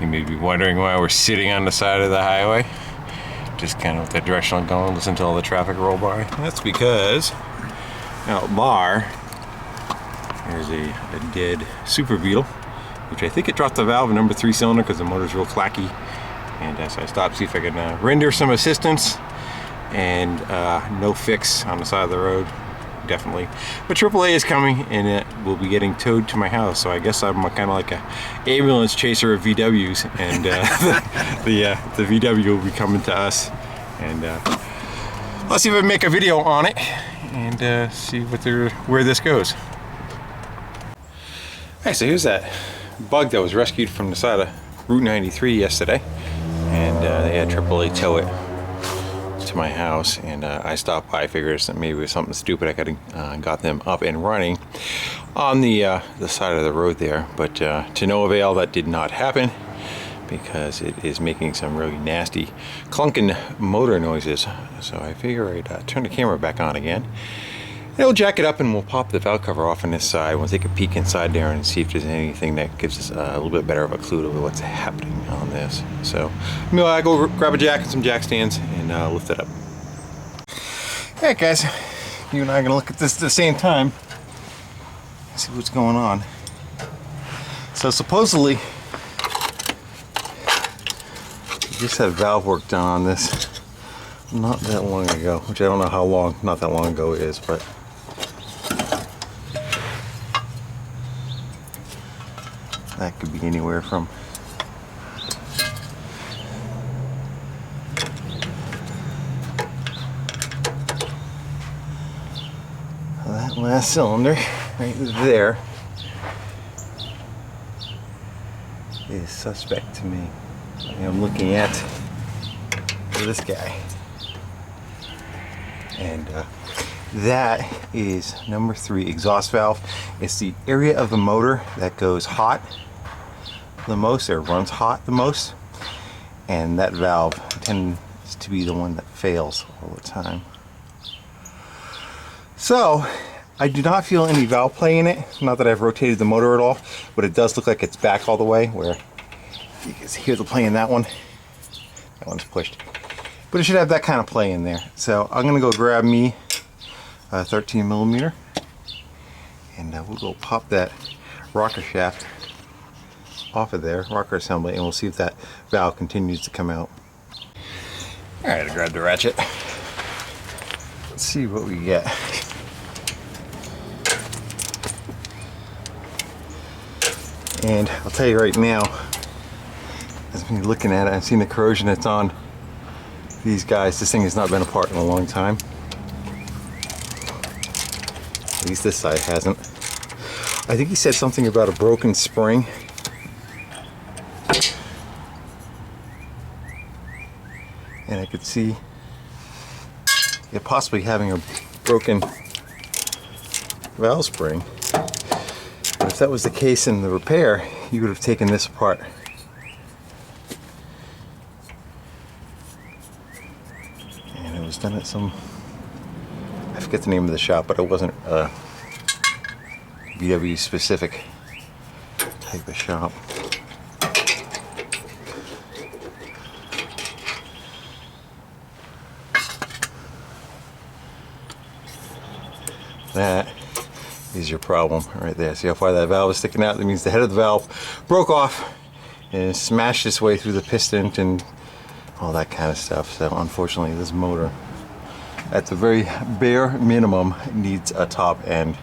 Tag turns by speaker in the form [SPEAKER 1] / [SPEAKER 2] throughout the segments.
[SPEAKER 1] You may be wondering why we're sitting on the side of the highway. Just kind of with that direction I'm going, listen to all the traffic roll by. That's because out bar, there's a dead Super Beetle, which I think it dropped the valve in number 3 cylinder because the motor's real clacky. And so I stopped to see if I could render some assistance, and no fix on the side of the road, definitely. But AAA is coming, and it will be getting towed to my house. So I guess I'm kind of like a ambulance chaser of VWs, and the VW will be coming to us. And I'll see if I can make a video on it and see where this goes. Alright, so here's that bug that was rescued from the side of Route 93 yesterday, and they had AAA tow it to my house, and I stopped by, figured that maybe it was something stupid. I could have got them up and running on the side of the road there, but to no avail. That did not happen because it is making some really nasty clunking motor noises. So I figure I'd turn the camera back on again. We'll jack it up and we'll pop the valve cover off on this side. We'll take a peek inside there and see if there's anything that gives us a little bit better of a clue to what's happening on this. So I go grab a jack and some jack stands and lift it up. Alright guys, you and I are going to look at this at the same time. See what's going on. So supposedly, we just had valve work done on this not that long ago, which I don't know how long, not that long ago it is, but that could be anywhere from that last cylinder right there is suspect to me. I'm looking at this guy, and that is number 3 exhaust valve. It's the area of the motor that goes hot the most, or runs hot the most, and that valve tends to be the one that fails all the time. So I do not feel any valve play in it, not that I've rotated the motor at all, but it does look like it's back all the way, where you can hear the play in that one. That one's pushed, but it should have that kind of play in there. So I'm gonna go grab me a 13 millimeter, and we'll go pop that rocker shaft off of there, rocker assembly, and we'll see if that valve continues to come out. All right, I grabbed the ratchet. Let's see what we get. And I'll tell you right now, as I'm looking at it, I've seen the corrosion that's on these guys. This thing has not been apart in a long time. At least this side hasn't. I think he said something about a broken spring. And I could see it possibly having a broken valve spring. But if that was the case in the repair, you would have taken this apart. And it was done at some, I forget the name of the shop, but it wasn't a VW specific type of shop. That is your problem right there. See how far that valve is sticking out? That means the head of the valve broke off and smashed its way through the piston and all that kind of stuff. So unfortunately, this motor, at the very bare minimum, needs a top end.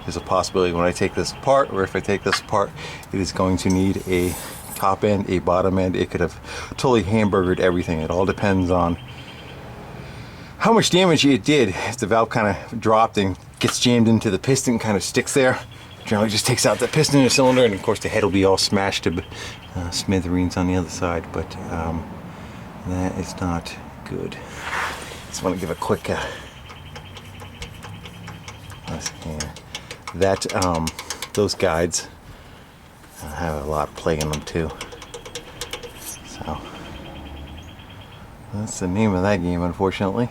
[SPEAKER 1] There's a possibility when I take this apart, or if I take this apart, it is going to need a top end, a bottom end. It could have totally hamburgered everything. It all depends on how much damage it did. If the valve kind of dropped and gets jammed into the piston, kind of sticks there, generally just takes out the piston in the cylinder, and of course the head will be all smashed to smithereens on the other side. But that is not good. Just want to give a quick those guides have a lot of play in them too. So that's the name of that game, unfortunately.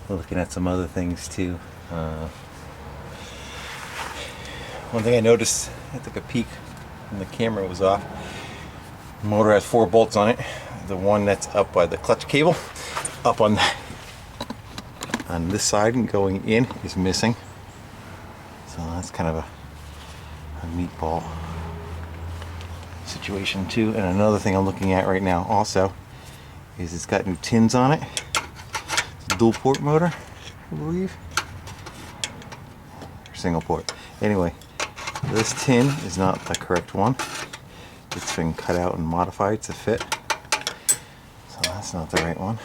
[SPEAKER 1] We're looking at some other things too. One thing I noticed, I took a peek and the camera was off. The motor has 4 bolts on it. The one that's up by the clutch cable, up on this side and going in, is missing. So that's kind of a meatball situation too. And another thing I'm looking at right now also is it's got new tins on it. It's a dual port motor, I believe, or single port. Anyway, this tin is not the correct one. It's been cut out and modified to fit, so that's not the right one.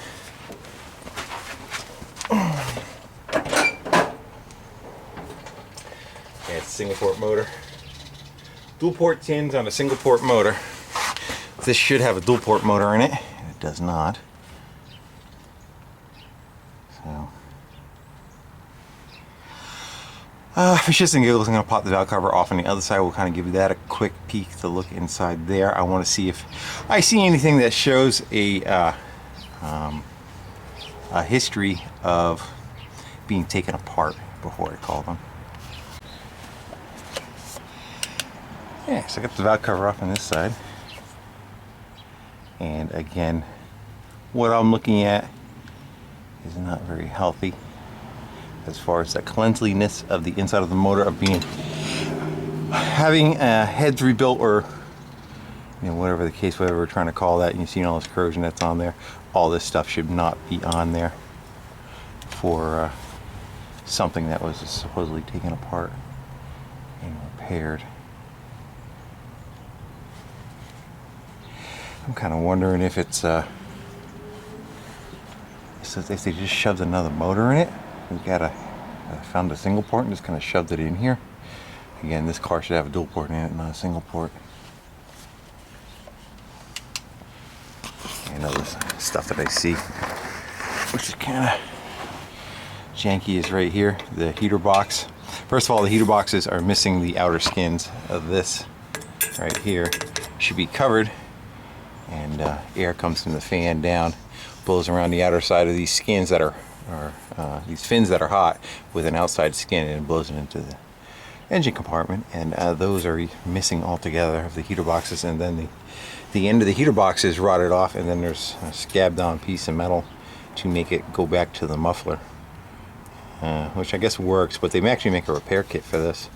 [SPEAKER 1] Yeah, it's a single port motor. Dual port tins on a single port motor. This should have a dual port motor in it. It does not. So, for shits and giggles, I'm going to pop the valve cover off on the other side. We'll kind of give that a quick peek to look inside there. I want to see if I see anything that shows a history of being taken apart before I call them. Yeah, so I got the valve cover off on this side. And again, what I'm looking at is not very healthy as far as the cleanliness of the inside of the motor, of having heads rebuilt, or whatever the case, whatever we're trying to call that. And you've seen all this corrosion that's on there. All this stuff should not be on there for something that was supposedly taken apart and repaired. I'm kind of wondering if it's if they just shoved another motor in it. We've got found a single port and just kind of shoved it in here. Again, this car should have a dual port in it, not a single port. And other stuff that I see, which is kind of janky, is right here, the heater box. First of all, the heater boxes are missing the outer skins of this right here. Should be covered, and air comes from the fan down, blows around the outer side of these skins that are these fins that are hot with an outside skin, and it blows it into the engine compartment. And those are missing altogether of the heater boxes, and then the end of the heater box is rotted off, and then there's a scabbed on piece of metal to make it go back to the muffler, which I guess works, but they actually make a repair kit for this.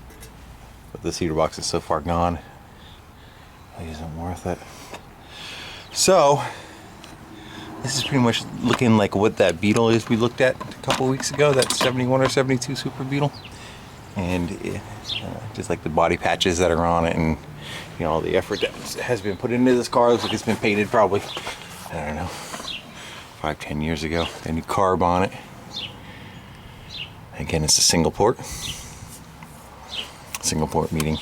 [SPEAKER 1] But this heater box is so far gone, it isn't worth it. So this is pretty much looking like what that Beetle is we looked at a couple weeks ago, that 71 or 72 Super Beetle. And just like the body patches that are on it, and all the effort that has been put into this car. Looks like it's been painted probably, I don't know, 5-10 years ago. A new carb on it. Again, it's a single port. Single port meaning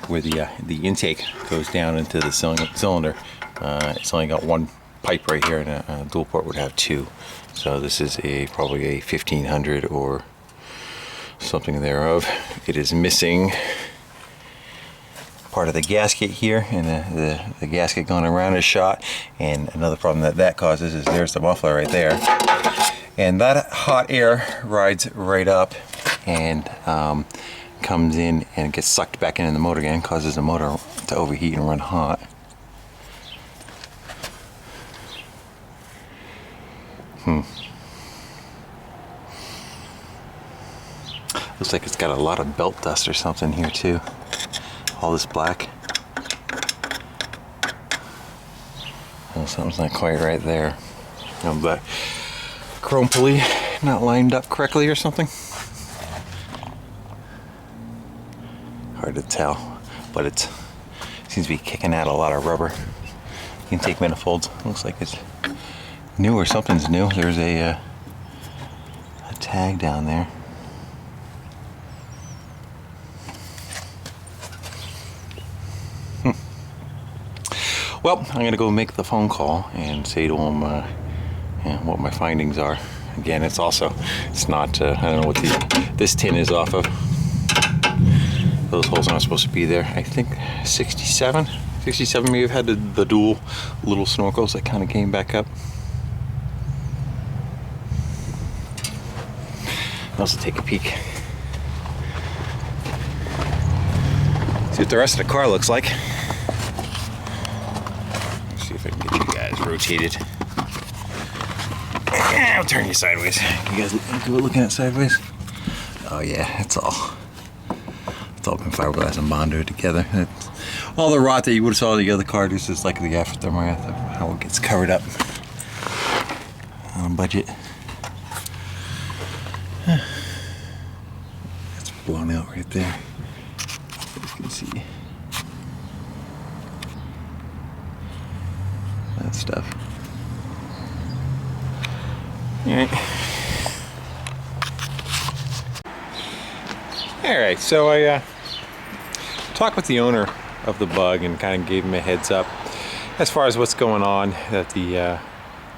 [SPEAKER 1] where the intake goes down into the cylinder. It's only got one pipe right here, and a dual port would have 2. So this is probably a 1500 or something thereof. It is missing part of the gasket here, and the gasket going around is shot. And another problem that causes is there's the muffler right there, and that hot air rides right up and comes in and gets sucked back into the motor again, causes the motor to overheat and run hot. Looks like it's got a lot of belt dust or something here too. All this black. Oh, something's not quite right there. The chrome pulley not lined up correctly or something. Hard to tell, but it seems to be kicking out a lot of rubber. Intake manifolds. Looks like it's new, or something's new. There's a tag down there. Well, I'm going to go make the phone call and say to him what my findings are. Again, it's not, I don't know what this tin is off of. Those holes aren't supposed to be there. I think 67 may have had the dual little snorkels that kind of came back up. I'll also take a peek See what the rest of the car looks like. Let's see if I can get you guys rotated. I'll turn you sideways. You guys looking at sideways? Oh yeah, it's all been fiberglass and Bondo together. All the rot that you would have saw in the other car, this is like the aftermath of how it gets covered up on a budget. It's blown out right there. You can see that stuff. Alright, so I talked with the owner of the Bug and kind of gave him a heads up as far as what's going on, that the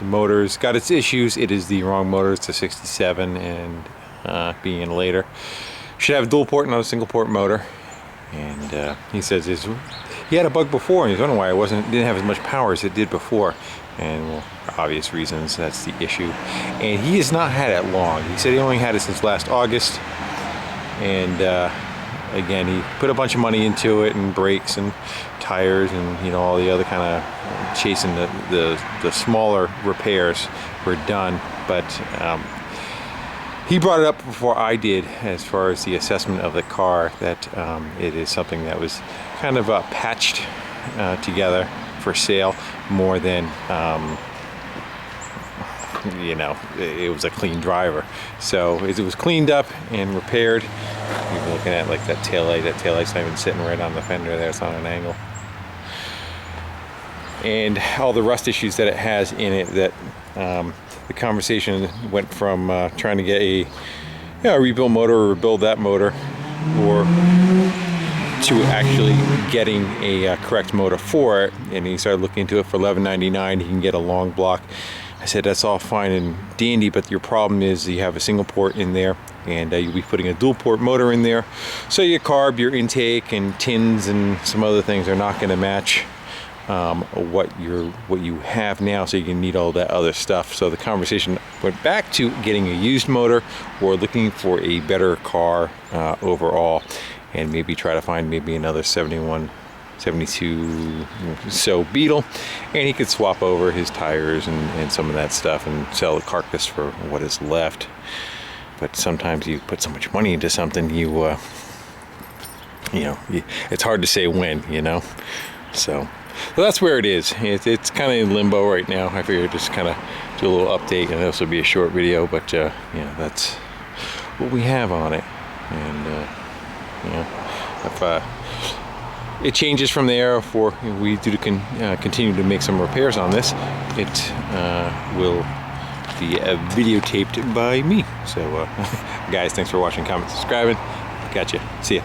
[SPEAKER 1] motor's got its issues. It is the wrong motor. It's a 67 and being in later. Should have a dual port, not a single port motor. And he says he had a Bug before and he's wondering why it didn't have as much power as it did before. And well, for obvious reasons, that's the issue. And he has not had it long. He said he only had it since last August. And again, he put a bunch of money into it, and brakes and tires and, you know, all the other kind of chasing the smaller repairs were done. But he brought it up before I did, as far as the assessment of the car, that it is something that was kind of patched together for sale more than you know, it was a clean driver. So it was cleaned up and repaired. You're looking at like that taillight. That taillight's not even sitting right on the fender there. It's on an angle. And all the rust issues that it has in it, that the conversation went from trying to get a rebuild motor or rebuild that motor, or to actually getting a correct motor for it. And he started looking into it for $11.99. He can get a long block. I said, that's all fine and dandy, but your problem is you have a single port in there, and you'll be putting a dual port motor in there. So your carb, your intake, and tins and some other things are not going to match what you have now, so you can need all that other stuff. So the conversation went back to getting a used motor or looking for a better car overall, and maybe try to find maybe another 72 so Beetle, and he could swap over his tires and some of that stuff and sell the carcass for what is left. But sometimes you put so much money into something, you know, it's hard to say when, you know. So that's where it is. It's kind of in limbo right now. I figured just kind of do a little update, and this will be a short video, but yeah, that's what we have on it. And you know, if it changes from there, for we do continue to make some repairs on this, it will be videotaped by me. So guys, thanks for watching, comment, subscribing. Gotcha. See ya.